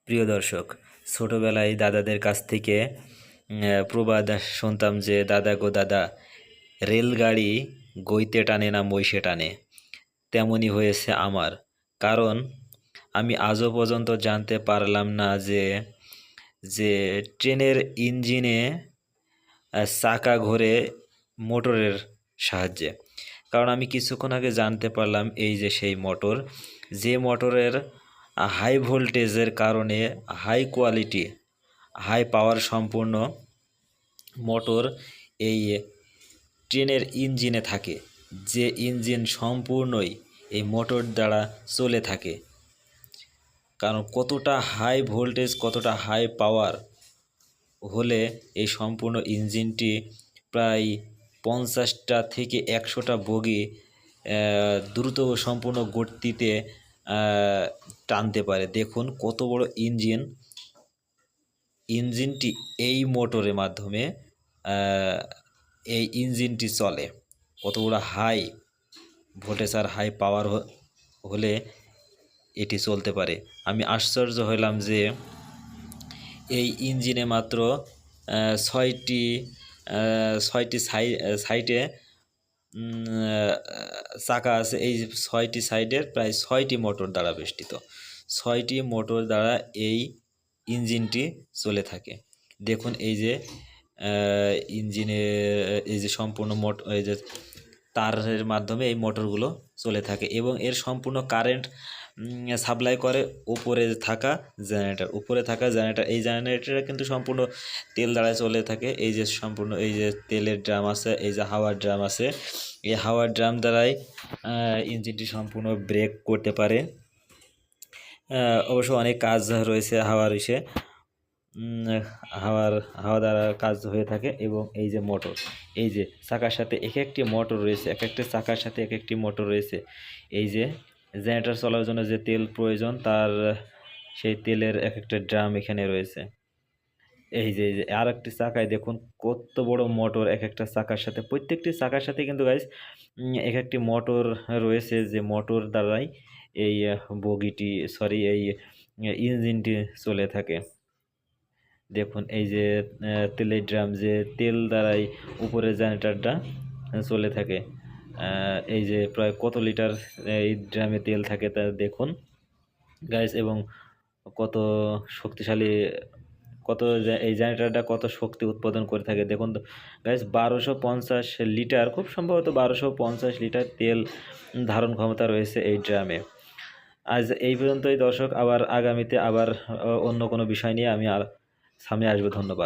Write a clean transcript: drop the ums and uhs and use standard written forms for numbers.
প্রিয় দর্শক, ছোটবেলায় দাদাদের কাছ থেকে প্রবাদ শুনতাম যে দাদা গো দাদা, রেলগাড়ি গইতে টানে না মহিষে টানে। তেমনই হয়েছে আমার। কারণ আমি আজও পর্যন্ত জানতে পারলাম না যে যে ট্রেনের ইঞ্জিনে চাকা ঘোরে মোটরের সাহায্যে। কারণ আমি কিছুক্ষণ আগে জানতে পারলাম এই যে সেই মোটর, যে মোটরের হাই ভোল্টেজের কারণে হাই কোয়ালিটি, হাই পাওয়ার সম্পূর্ণ মোটর এই ট্রেনের ইঞ্জিনে থাকে, যে ইঞ্জিন সম্পূর্ণই এই মোটর দ্বারা চলে থাকে। কারণ কতটা হাই ভোল্টেজ, কতটা হাই পাওয়ার হলে এই সম্পূর্ণ ইঞ্জিনটি প্রায় 50টা থেকে 100টা বগি দ্রুত সম্পূর্ণ গতিতে টানতে পারে। দেখুন কত বড় ইঞ্জিনটি এই মোটরের মাধ্যমে এই ইঞ্জিনটি চলে। কত বড় হাই ভোল্টেজ আর হাই পাওয়ার হলে এটি চলতে পারে। আমি আশ্চর্য হলাম যে এই ইঞ্জিনে মাত্র ছয়টি সাইডে চাকা আছে। এই 6টি সাইডের প্রায় 6টি মোটর দ্বারা বেষ্টিত। 6টি মোটর দ্বারা এই ইঞ্জিনটি চলে থাকে। দেখুন এই যে ইঞ্জিনে এই যে সম্পূর্ণ এই যে তারের মাধ্যমে এই মোটরগুলো চলে থাকে এবং এর সম্পূর্ণ কারেন্ট সাপ্লাই করে উপরে থাকা জেনারেটর। এই জেনারেটরে কিন্তু সম্পূর্ণ তেল দ্বারা চলে থাকে। এই যে সম্পূর্ণ এই যে তেলের ড্রাম আছে, এই যে হাওয়ার ড্রাম আছে, এই হাওয়ার ড্রাম দ্বারাই ইঞ্জিনটি সম্পূর্ণ ব্রেক করতে পারে। অবশ্য অনেক কাজ রয়েছে হাওয়া দ্বারা কাজ হয়ে থাকে। এবং এই যে মোটর, এই যে চাকার সাথে এক একটি মোটর রয়েছে, এক একটি চাকার সাথে এক একটি মোটর রয়েছে। এই যে জেনারেটর চলার জন্য যে তেল প্রয়োজন, তার সেই তেলের এক একটা ড্রাম এখানে রয়েছে। এই যে আর একটি চাকায় দেখুন কত বড় মোটর, এক একটা চাকার সাথে, প্রত্যেকটি চাকার সাথে কিন্তু গাইস এক একটি মোটর রয়েছে, যে মোটর দ্বারাই এই এই ইঞ্জিনটি চলে থাকে। দেখুন এই যে তেলের ড্রাম, যে তেল দ্বারাই উপরে জেনারেটরটা চলে থাকে। এই যে প্রায় কত লিটার এই ড্রামে তেল থাকে তা দেখুন গাইস, এবং কত শক্তিশালী, এই জেনারেটরটা কত শক্তি উৎপাদন করে থাকে দেখুন তো গাইস। 1250 লিটার, খুব সম্ভবত 1250 লিটার তেল ধারণ ক্ষমতা রয়েছে এই ড্রামে। আজ এই পর্যন্তই দর্শক, আবার আগামীতে আবার অন্য কোনো বিষয় নিয়ে আমি আর সামনে আসবো। ধন্যবাদ।